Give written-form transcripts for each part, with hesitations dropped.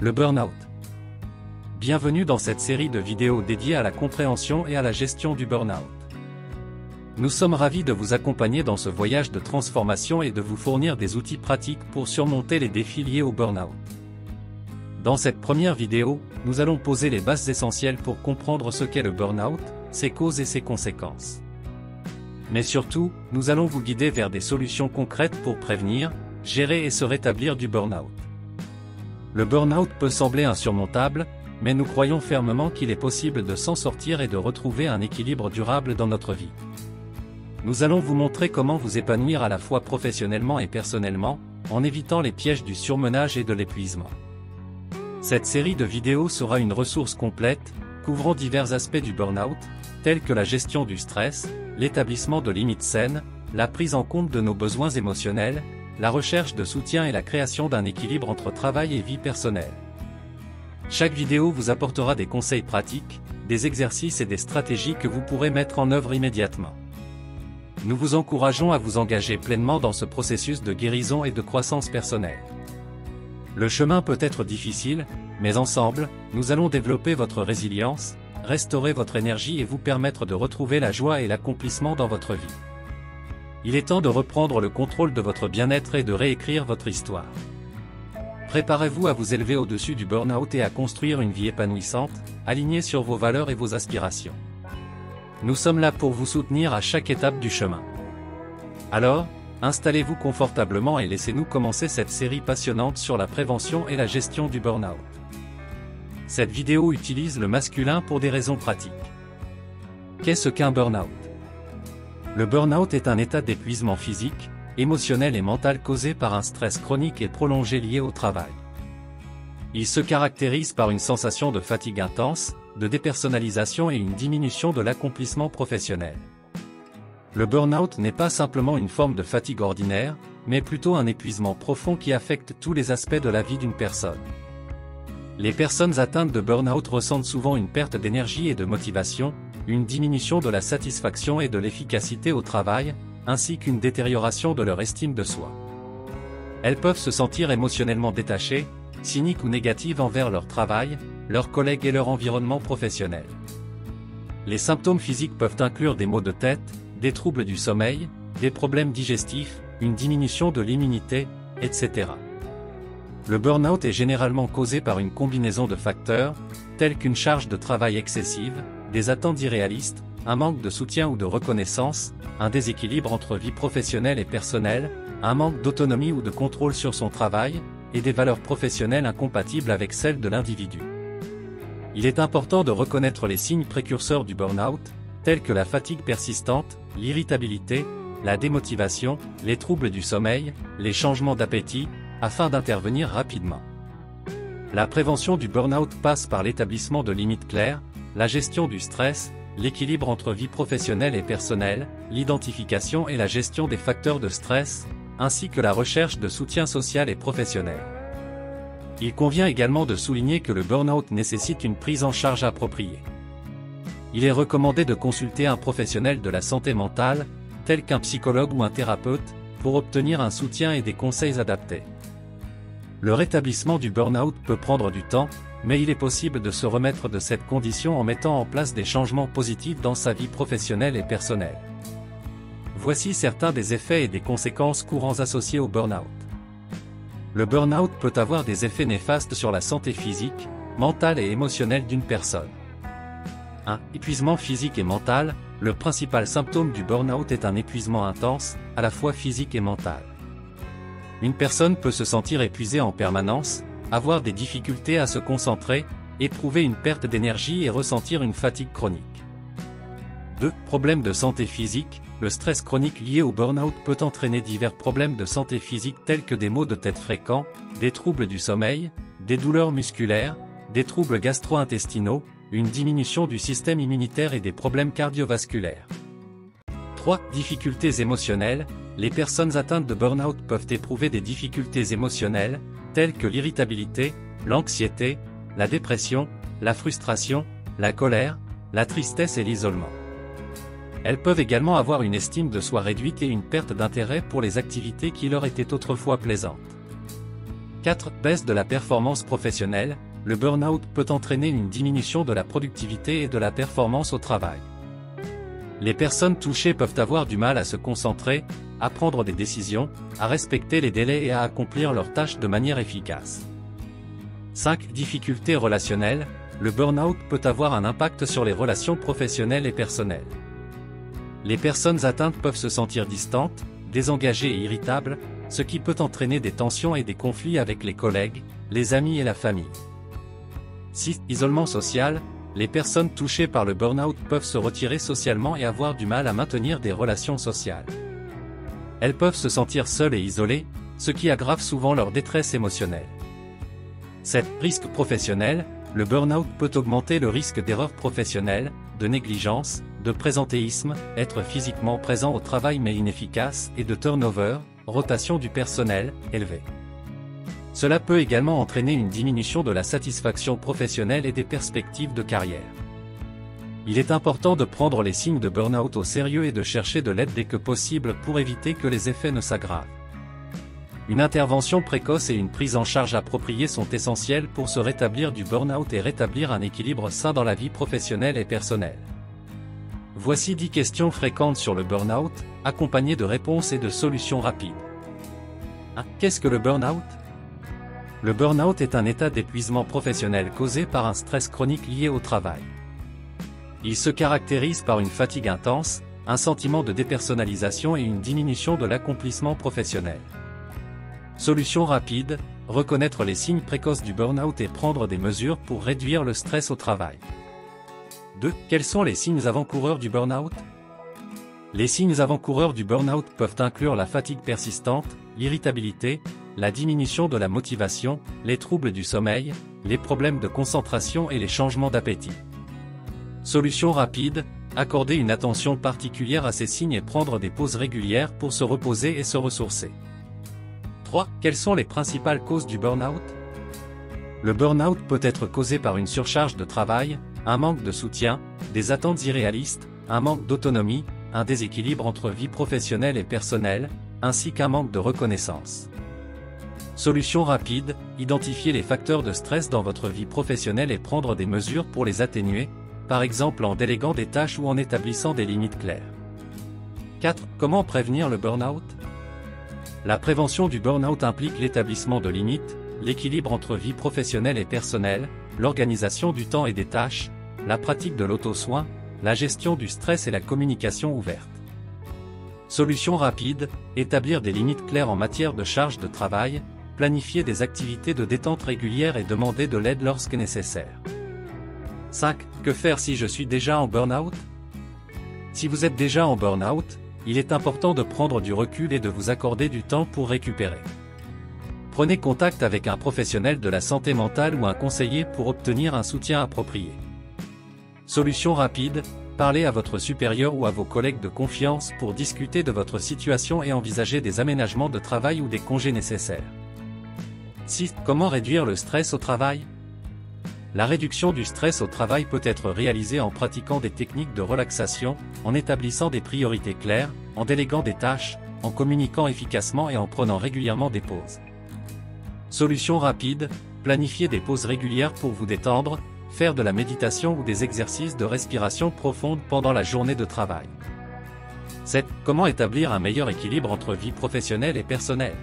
Le burn-out. Bienvenue dans cette série de vidéos dédiées à la compréhension et à la gestion du burn-out. Nous sommes ravis de vous accompagner dans ce voyage de transformation et de vous fournir des outils pratiques pour surmonter les défis liés au burn-out. Dans cette première vidéo, nous allons poser les bases essentielles pour comprendre ce qu'est le burn-out, ses causes et ses conséquences. Mais surtout, nous allons vous guider vers des solutions concrètes pour prévenir, gérer et se rétablir du burn-out. Le burn-out peut sembler insurmontable, mais nous croyons fermement qu'il est possible de s'en sortir et de retrouver un équilibre durable dans notre vie. Nous allons vous montrer comment vous épanouir à la fois professionnellement et personnellement, en évitant les pièges du surmenage et de l'épuisement. Cette série de vidéos sera une ressource complète, couvrant divers aspects du burn-out, tels que la gestion du stress, l'établissement de limites saines, la prise en compte de nos besoins émotionnels, la recherche de soutien et la création d'un équilibre entre travail et vie personnelle. Chaque vidéo vous apportera des conseils pratiques, des exercices et des stratégies que vous pourrez mettre en œuvre immédiatement. Nous vous encourageons à vous engager pleinement dans ce processus de guérison et de croissance personnelle. Le chemin peut être difficile, mais ensemble, nous allons développer votre résilience, restaurer votre énergie et vous permettre de retrouver la joie et l'accomplissement dans votre vie. Il est temps de reprendre le contrôle de votre bien-être et de réécrire votre histoire. Préparez-vous à vous élever au-dessus du burn-out et à construire une vie épanouissante, alignée sur vos valeurs et vos aspirations. Nous sommes là pour vous soutenir à chaque étape du chemin. Alors, installez-vous confortablement et laissez-nous commencer cette série passionnante sur la prévention et la gestion du burn-out. Cette vidéo utilise le masculin pour des raisons pratiques. Qu'est-ce qu'un burn-out ? Le burn-out est un état d'épuisement physique, émotionnel et mental causé par un stress chronique et prolongé lié au travail. Il se caractérise par une sensation de fatigue intense, de dépersonnalisation et une diminution de l'accomplissement professionnel. Le burn-out n'est pas simplement une forme de fatigue ordinaire, mais plutôt un épuisement profond qui affecte tous les aspects de la vie d'une personne. Les personnes atteintes de burn-out ressentent souvent une perte d'énergie et de motivation, une diminution de la satisfaction et de l'efficacité au travail, ainsi qu'une détérioration de leur estime de soi. Elles peuvent se sentir émotionnellement détachées, cyniques ou négatives envers leur travail, leurs collègues et leur environnement professionnel. Les symptômes physiques peuvent inclure des maux de tête, des troubles du sommeil, des problèmes digestifs, une diminution de l'immunité, etc. Le burn-out est généralement causé par une combinaison de facteurs, tels qu'une charge de travail excessive, des attentes irréalistes, un manque de soutien ou de reconnaissance, un déséquilibre entre vie professionnelle et personnelle, un manque d'autonomie ou de contrôle sur son travail, et des valeurs professionnelles incompatibles avec celles de l'individu. Il est important de reconnaître les signes précurseurs du burn-out, tels que la fatigue persistante, l'irritabilité, la démotivation, les troubles du sommeil, les changements d'appétit, afin d'intervenir rapidement. La prévention du burn-out passe par l'établissement de limites claires, la gestion du stress, l'équilibre entre vie professionnelle et personnelle, l'identification et la gestion des facteurs de stress, ainsi que la recherche de soutien social et professionnel. Il convient également de souligner que le burn-out nécessite une prise en charge appropriée. Il est recommandé de consulter un professionnel de la santé mentale, tel qu'un psychologue ou un thérapeute, pour obtenir un soutien et des conseils adaptés. Le rétablissement du burn-out peut prendre du temps, mais il est possible de se remettre de cette condition en mettant en place des changements positifs dans sa vie professionnelle et personnelle. Voici certains des effets et des conséquences courants associés au burn-out. Le burn-out peut avoir des effets néfastes sur la santé physique, mentale et émotionnelle d'une personne. 1. Épuisement physique et mental. Le principal symptôme du burn-out est un épuisement intense, à la fois physique et mental. Une personne peut se sentir épuisée en permanence, avoir des difficultés à se concentrer, éprouver une perte d'énergie et ressentir une fatigue chronique. 2. Problèmes de santé physique. Le stress chronique lié au burn-out peut entraîner divers problèmes de santé physique tels que des maux de tête fréquents, des troubles du sommeil, des douleurs musculaires, des troubles gastro-intestinaux, une diminution du système immunitaire et des problèmes cardiovasculaires. 3. Difficultés émotionnelles. Les personnes atteintes de burn-out peuvent éprouver des difficultés émotionnelles, telles que l'irritabilité, l'anxiété, la dépression, la frustration, la colère, la tristesse et l'isolement. Elles peuvent également avoir une estime de soi réduite et une perte d'intérêt pour les activités qui leur étaient autrefois plaisantes. 4. Baisse de la performance professionnelle. Le burn-out peut entraîner une diminution de la productivité et de la performance au travail. Les personnes touchées peuvent avoir du mal à se concentrer, à prendre des décisions, à respecter les délais et à accomplir leurs tâches de manière efficace. 5. Difficultés relationnelles. Le burn-out peut avoir un impact sur les relations professionnelles et personnelles. Les personnes atteintes peuvent se sentir distantes, désengagées et irritables, ce qui peut entraîner des tensions et des conflits avec les collègues, les amis et la famille. 6. Isolement social. Les personnes touchées par le burn-out peuvent se retirer socialement et avoir du mal à maintenir des relations sociales. Elles peuvent se sentir seules et isolées, ce qui aggrave souvent leur détresse émotionnelle. 7. Risque professionnel. Le burn-out peut augmenter le risque d'erreurs professionnelles, de négligence, de présentéisme, être physiquement présent au travail mais inefficace, et de turnover, rotation du personnel, élevé. Cela peut également entraîner une diminution de la satisfaction professionnelle et des perspectives de carrière. Il est important de prendre les signes de burn-out au sérieux et de chercher de l'aide dès que possible pour éviter que les effets ne s'aggravent. Une intervention précoce et une prise en charge appropriée sont essentielles pour se rétablir du burn-out et rétablir un équilibre sain dans la vie professionnelle et personnelle. Voici 10 questions fréquentes sur le burn-out, accompagnées de réponses et de solutions rapides. 1. Qu'est-ce que le burn-out ? Le burn-out est un état d'épuisement professionnel causé par un stress chronique lié au travail. Il se caractérise par une fatigue intense, un sentiment de dépersonnalisation et une diminution de l'accomplissement professionnel. Solution rapide, reconnaître les signes précoces du burn-out et prendre des mesures pour réduire le stress au travail. 2. Quels sont les signes avant-coureurs du burn-out ? Les signes avant-coureurs du burn-out peuvent inclure la fatigue persistante, l'irritabilité, la diminution de la motivation, les troubles du sommeil, les problèmes de concentration et les changements d'appétit. Solution rapide, accorder une attention particulière à ces signes et prendre des pauses régulières pour se reposer et se ressourcer. 3. Quelles sont les principales causes du burn-out ? Le burn-out peut être causé par une surcharge de travail, un manque de soutien, des attentes irréalistes, un manque d'autonomie, un déséquilibre entre vie professionnelle et personnelle, ainsi qu'un manque de reconnaissance. Solution rapide, identifier les facteurs de stress dans votre vie professionnelle et prendre des mesures pour les atténuer, par exemple en déléguant des tâches ou en établissant des limites claires. 4. Comment prévenir le burn-out ? La prévention du burn-out implique l'établissement de limites, l'équilibre entre vie professionnelle et personnelle, l'organisation du temps et des tâches, la pratique de l'auto-soin, la gestion du stress et la communication ouverte. Solution rapide, établir des limites claires en matière de charge de travail, planifier des activités de détente régulières et demander de l'aide lorsque nécessaire. 5. Que faire si je suis déjà en burn-out ? Si vous êtes déjà en burn-out, il est important de prendre du recul et de vous accorder du temps pour récupérer. Prenez contact avec un professionnel de la santé mentale ou un conseiller pour obtenir un soutien approprié. Solution rapide, parlez à votre supérieur ou à vos collègues de confiance pour discuter de votre situation et envisager des aménagements de travail ou des congés nécessaires. 6. Comment réduire le stress au travail ? La réduction du stress au travail peut être réalisée en pratiquant des techniques de relaxation, en établissant des priorités claires, en déléguant des tâches, en communiquant efficacement et en prenant régulièrement des pauses. Solution rapide, planifiez des pauses régulières pour vous détendre, faire de la méditation ou des exercices de respiration profonde pendant la journée de travail. 7. Comment établir un meilleur équilibre entre vie professionnelle et personnelle ?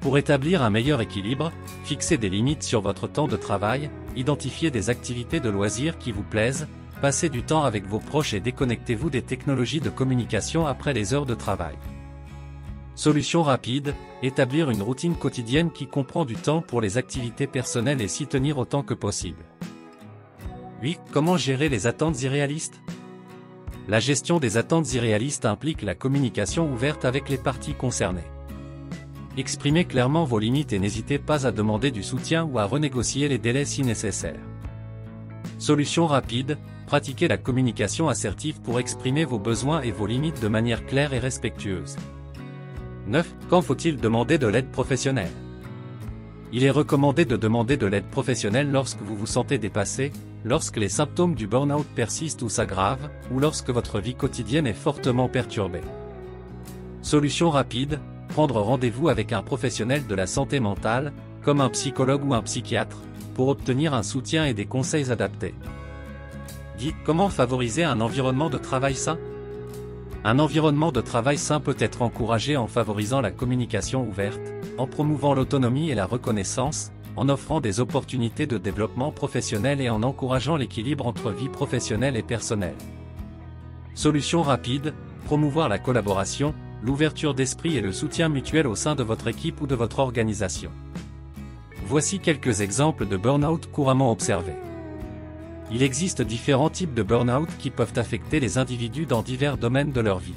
Pour établir un meilleur équilibre, fixez des limites sur votre temps de travail, identifiez des activités de loisirs qui vous plaisent, passez du temps avec vos proches et déconnectez-vous des technologies de communication après les heures de travail. Solution rapide, établir une routine quotidienne qui comprend du temps pour les activités personnelles et s'y tenir autant que possible. 8. Comment gérer les attentes irréalistes ? La gestion des attentes irréalistes implique la communication ouverte avec les parties concernées. Exprimez clairement vos limites et n'hésitez pas à demander du soutien ou à renégocier les délais si nécessaire. Solution rapide, pratiquez la communication assertive pour exprimer vos besoins et vos limites de manière claire et respectueuse. 9. Quand faut-il demander de l'aide professionnelle ? Il est recommandé de demander de l'aide professionnelle lorsque vous vous sentez dépassé, lorsque les symptômes du burn-out persistent ou s'aggravent, ou lorsque votre vie quotidienne est fortement perturbée. Solution rapide, prendre rendez-vous avec un professionnel de la santé mentale, comme un psychologue ou un psychiatre, pour obtenir un soutien et des conseils adaptés. 10. Comment favoriser un environnement de travail sain? Un environnement de travail sain peut être encouragé en favorisant la communication ouverte, en promouvant l'autonomie et la reconnaissance, en offrant des opportunités de développement professionnel et en encourageant l'équilibre entre vie professionnelle et personnelle. Solution rapide, promouvoir la collaboration, l'ouverture d'esprit et le soutien mutuel au sein de votre équipe ou de votre organisation. Voici quelques exemples de burn-out couramment observés. Il existe différents types de burn-out qui peuvent affecter les individus dans divers domaines de leur vie.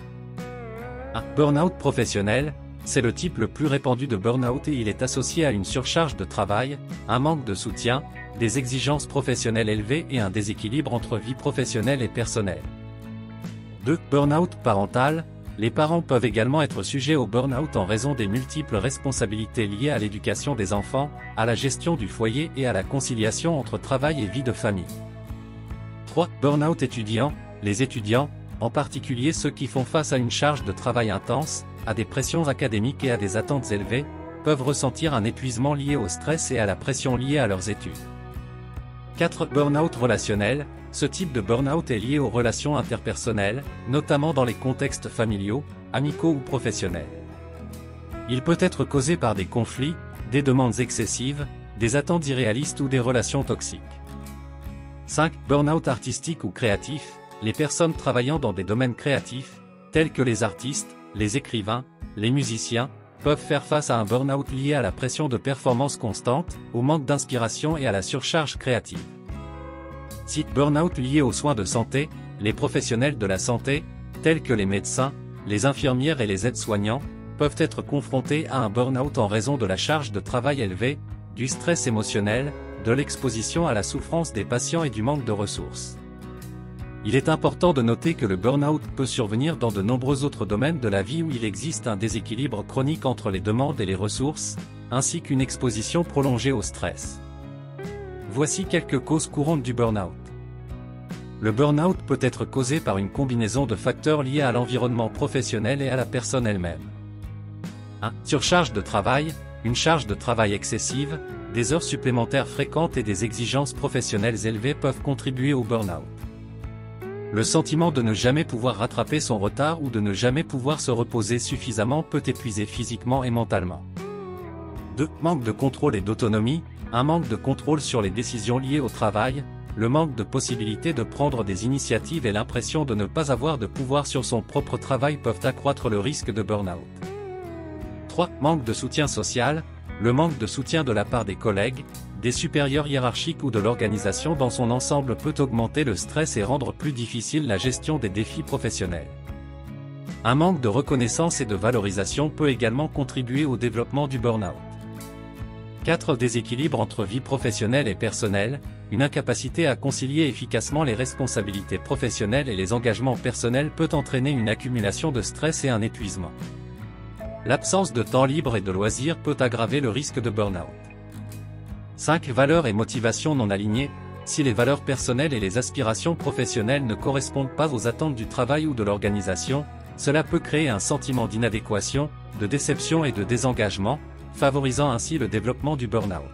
Un burn-out professionnel, c'est le type le plus répandu de burn-out et il est associé à une surcharge de travail, un manque de soutien, des exigences professionnelles élevées et un déséquilibre entre vie professionnelle et personnelle. 2. Burn-out parental. Les parents peuvent également être sujets au burn-out en raison des multiples responsabilités liées à l'éducation des enfants, à la gestion du foyer et à la conciliation entre travail et vie de famille. 3. Burn-out étudiant. Les étudiants, en particulier ceux qui font face à une charge de travail intense, à des pressions académiques et à des attentes élevées, peuvent ressentir un épuisement lié au stress et à la pression liée à leurs études. 4. Burn-out relationnel. Ce type de burn-out est lié aux relations interpersonnelles, notamment dans les contextes familiaux, amicaux ou professionnels. Il peut être causé par des conflits, des demandes excessives, des attentes irréalistes ou des relations toxiques. 5. Burn-out artistique ou créatif. Les personnes travaillant dans des domaines créatifs, tels que les artistes, les écrivains, les musiciens, peuvent faire face à un burn-out lié à la pression de performance constante, au manque d'inspiration et à la surcharge créative. 6. Burn-out lié aux soins de santé. Les professionnels de la santé, tels que les médecins, les infirmières et les aides-soignants, peuvent être confrontés à un burn-out en raison de la charge de travail élevée, du stress émotionnel, de l'exposition à la souffrance des patients et du manque de ressources. Il est important de noter que le burn-out peut survenir dans de nombreux autres domaines de la vie où il existe un déséquilibre chronique entre les demandes et les ressources, ainsi qu'une exposition prolongée au stress. Voici quelques causes courantes du burn-out. Le burn-out peut être causé par une combinaison de facteurs liés à l'environnement professionnel et à la personne elle-même. 1. Surcharge de travail. Une charge de travail excessive, des heures supplémentaires fréquentes et des exigences professionnelles élevées peuvent contribuer au burn-out. Le sentiment de ne jamais pouvoir rattraper son retard ou de ne jamais pouvoir se reposer suffisamment peut épuiser physiquement et mentalement. 2. Manque de contrôle et d'autonomie. Un manque de contrôle sur les décisions liées au travail, le manque de possibilité de prendre des initiatives et l'impression de ne pas avoir de pouvoir sur son propre travail peuvent accroître le risque de burn-out. 3. Manque de soutien social. Le manque de soutien de la part des collègues, des supérieurs hiérarchiques ou de l'organisation dans son ensemble peut augmenter le stress et rendre plus difficile la gestion des défis professionnels. Un manque de reconnaissance et de valorisation peut également contribuer au développement du burn-out. 4. Déséquilibre entre vie professionnelle et personnelle. Une incapacité à concilier efficacement les responsabilités professionnelles et les engagements personnels peut entraîner une accumulation de stress et un épuisement. L'absence de temps libre et de loisirs peut aggraver le risque de burn-out. 5. Valeurs et motivations non alignées. Si les valeurs personnelles et les aspirations professionnelles ne correspondent pas aux attentes du travail ou de l'organisation, cela peut créer un sentiment d'inadéquation, de déception et de désengagement, favorisant ainsi le développement du burn-out.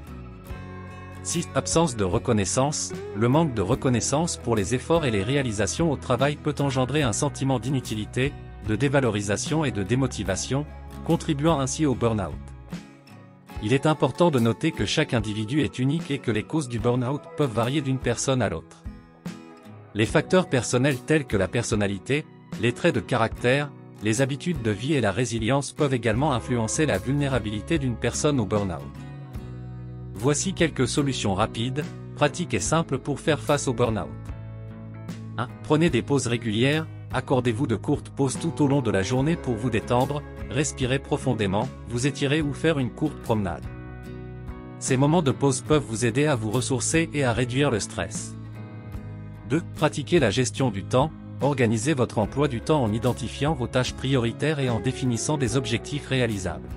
6. Absence de reconnaissance. Le manque de reconnaissance pour les efforts et les réalisations au travail peut engendrer un sentiment d'inutilité, de dévalorisation et de démotivation, contribuant ainsi au burn-out. Il est important de noter que chaque individu est unique et que les causes du burn-out peuvent varier d'une personne à l'autre. Les facteurs personnels tels que la personnalité, les traits de caractère, les habitudes de vie et la résilience peuvent également influencer la vulnérabilité d'une personne au burn-out. Voici quelques solutions rapides, pratiques et simples pour faire face au burn-out. 1. Prenez des pauses régulières. Accordez-vous de courtes pauses tout au long de la journée pour vous détendre, respirer profondément, vous étirer ou faire une courte promenade. Ces moments de pause peuvent vous aider à vous ressourcer et à réduire le stress. 2. Pratiquez la gestion du temps. Organisez votre emploi du temps en identifiant vos tâches prioritaires et en définissant des objectifs réalisables.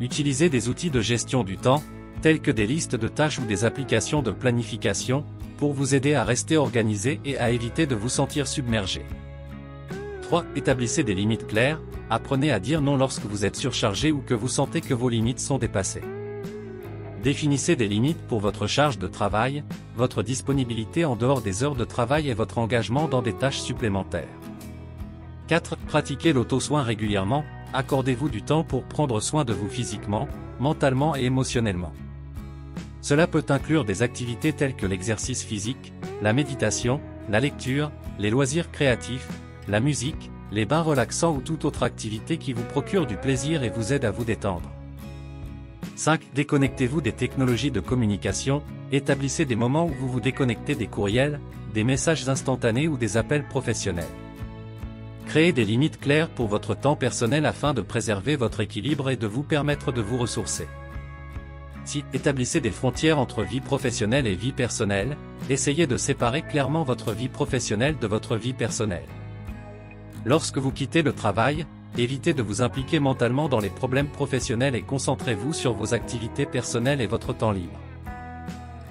Utilisez des outils de gestion du temps, tels que des listes de tâches ou des applications de planification, pour vous aider à rester organisé et à éviter de vous sentir submergé. 3. Établissez des limites claires, apprenez à dire non lorsque vous êtes surchargé ou que vous sentez que vos limites sont dépassées. Définissez des limites pour votre charge de travail, votre disponibilité en dehors des heures de travail et votre engagement dans des tâches supplémentaires. 4. Pratiquez l'auto-soin régulièrement, accordez-vous du temps pour prendre soin de vous physiquement, mentalement et émotionnellement. Cela peut inclure des activités telles que l'exercice physique, la méditation, la lecture, les loisirs créatifs, la musique, les bains relaxants ou toute autre activité qui vous procure du plaisir et vous aide à vous détendre. 5. Déconnectez-vous des technologies de communication, établissez des moments où vous vous déconnectez des courriels, des messages instantanés ou des appels professionnels. Créez des limites claires pour votre temps personnel afin de préserver votre équilibre et de vous permettre de vous ressourcer. 6. Établissez des frontières entre vie professionnelle et vie personnelle, essayez de séparer clairement votre vie professionnelle de votre vie personnelle. Lorsque vous quittez le travail, évitez de vous impliquer mentalement dans les problèmes professionnels et concentrez-vous sur vos activités personnelles et votre temps libre.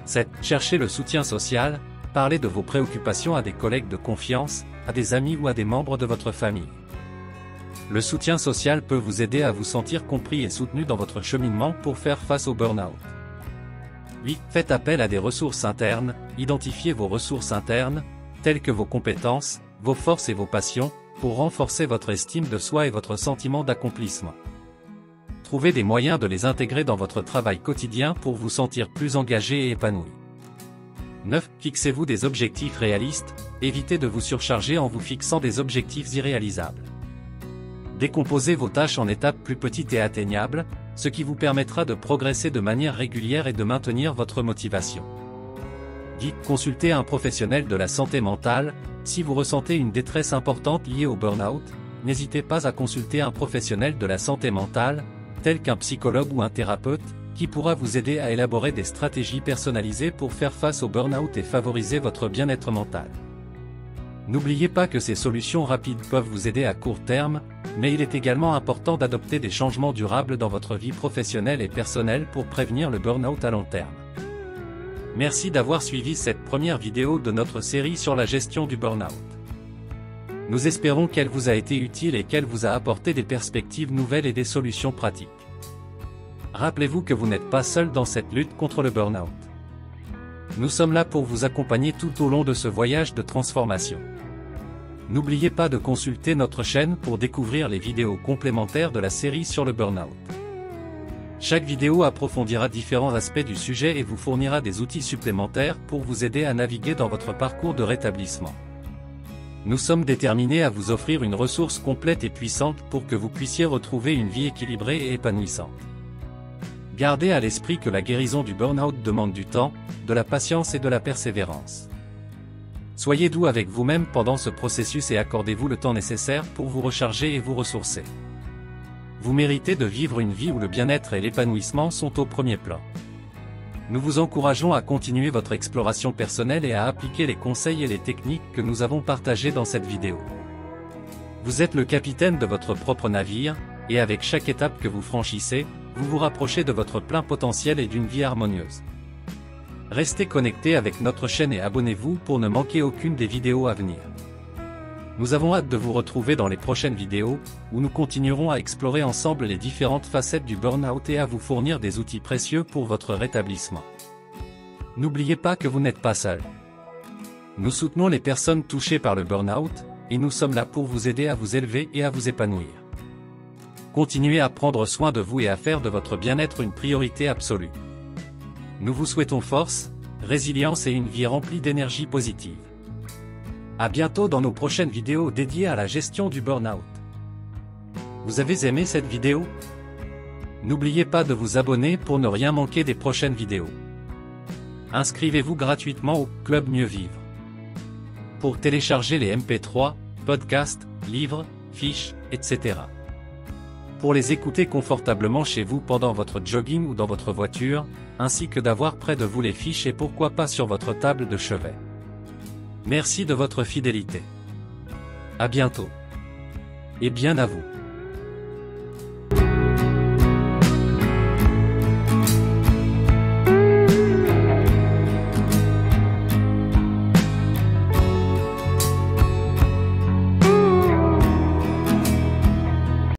7. Cherchez le soutien social, parlez de vos préoccupations à des collègues de confiance, à des amis ou à des membres de votre famille. Le soutien social peut vous aider à vous sentir compris et soutenu dans votre cheminement pour faire face au burn-out. 8. Faites appel à des ressources internes, identifiez vos ressources internes, telles que vos compétences, vos forces et vos passions, pour renforcer votre estime de soi et votre sentiment d'accomplissement. Trouvez des moyens de les intégrer dans votre travail quotidien pour vous sentir plus engagé et épanoui. 9. Fixez-vous des objectifs réalistes, évitez de vous surcharger en vous fixant des objectifs irréalisables. Décomposez vos tâches en étapes plus petites et atteignables, ce qui vous permettra de progresser de manière régulière et de maintenir votre motivation. 10. Consultez un professionnel de la santé mentale, si vous ressentez une détresse importante liée au burn-out, n'hésitez pas à consulter un professionnel de la santé mentale, tel qu'un psychologue ou un thérapeute, qui pourra vous aider à élaborer des stratégies personnalisées pour faire face au burn-out et favoriser votre bien-être mental. N'oubliez pas que ces solutions rapides peuvent vous aider à court terme, mais il est également important d'adopter des changements durables dans votre vie professionnelle et personnelle pour prévenir le burn-out à long terme. Merci d'avoir suivi cette première vidéo de notre série sur la gestion du burn-out. Nous espérons qu'elle vous a été utile et qu'elle vous a apporté des perspectives nouvelles et des solutions pratiques. Rappelez-vous que vous n'êtes pas seul dans cette lutte contre le burn-out. Nous sommes là pour vous accompagner tout au long de ce voyage de transformation. N'oubliez pas de consulter notre chaîne pour découvrir les vidéos complémentaires de la série sur le burn-out. Chaque vidéo approfondira différents aspects du sujet et vous fournira des outils supplémentaires pour vous aider à naviguer dans votre parcours de rétablissement. Nous sommes déterminés à vous offrir une ressource complète et puissante pour que vous puissiez retrouver une vie équilibrée et épanouissante. Gardez à l'esprit que la guérison du burn-out demande du temps, de la patience et de la persévérance. Soyez doux avec vous-même pendant ce processus et accordez-vous le temps nécessaire pour vous recharger et vous ressourcer. Vous méritez de vivre une vie où le bien-être et l'épanouissement sont au premier plan. Nous vous encourageons à continuer votre exploration personnelle et à appliquer les conseils et les techniques que nous avons partagés dans cette vidéo. Vous êtes le capitaine de votre propre navire, et avec chaque étape que vous franchissez, vous vous rapprochez de votre plein potentiel et d'une vie harmonieuse. Restez connectés avec notre chaîne et abonnez-vous pour ne manquer aucune des vidéos à venir. Nous avons hâte de vous retrouver dans les prochaines vidéos, où nous continuerons à explorer ensemble les différentes facettes du burn-out et à vous fournir des outils précieux pour votre rétablissement. N'oubliez pas que vous n'êtes pas seul. Nous soutenons les personnes touchées par le burn-out, et nous sommes là pour vous aider à vous élever et à vous épanouir. Continuez à prendre soin de vous et à faire de votre bien-être une priorité absolue. Nous vous souhaitons force, résilience et une vie remplie d'énergie positive. À bientôt dans nos prochaines vidéos dédiées à la gestion du burn-out. Vous avez aimé cette vidéo? N'oubliez pas de vous abonner pour ne rien manquer des prochaines vidéos. Inscrivez-vous gratuitement au Club Mieux Vivre. Pour télécharger les MP3, podcasts, livres, fiches, etc. Pour les écouter confortablement chez vous pendant votre jogging ou dans votre voiture, ainsi que d'avoir près de vous les fiches et pourquoi pas sur votre table de chevet. Merci de votre fidélité. À bientôt. Et bien à vous.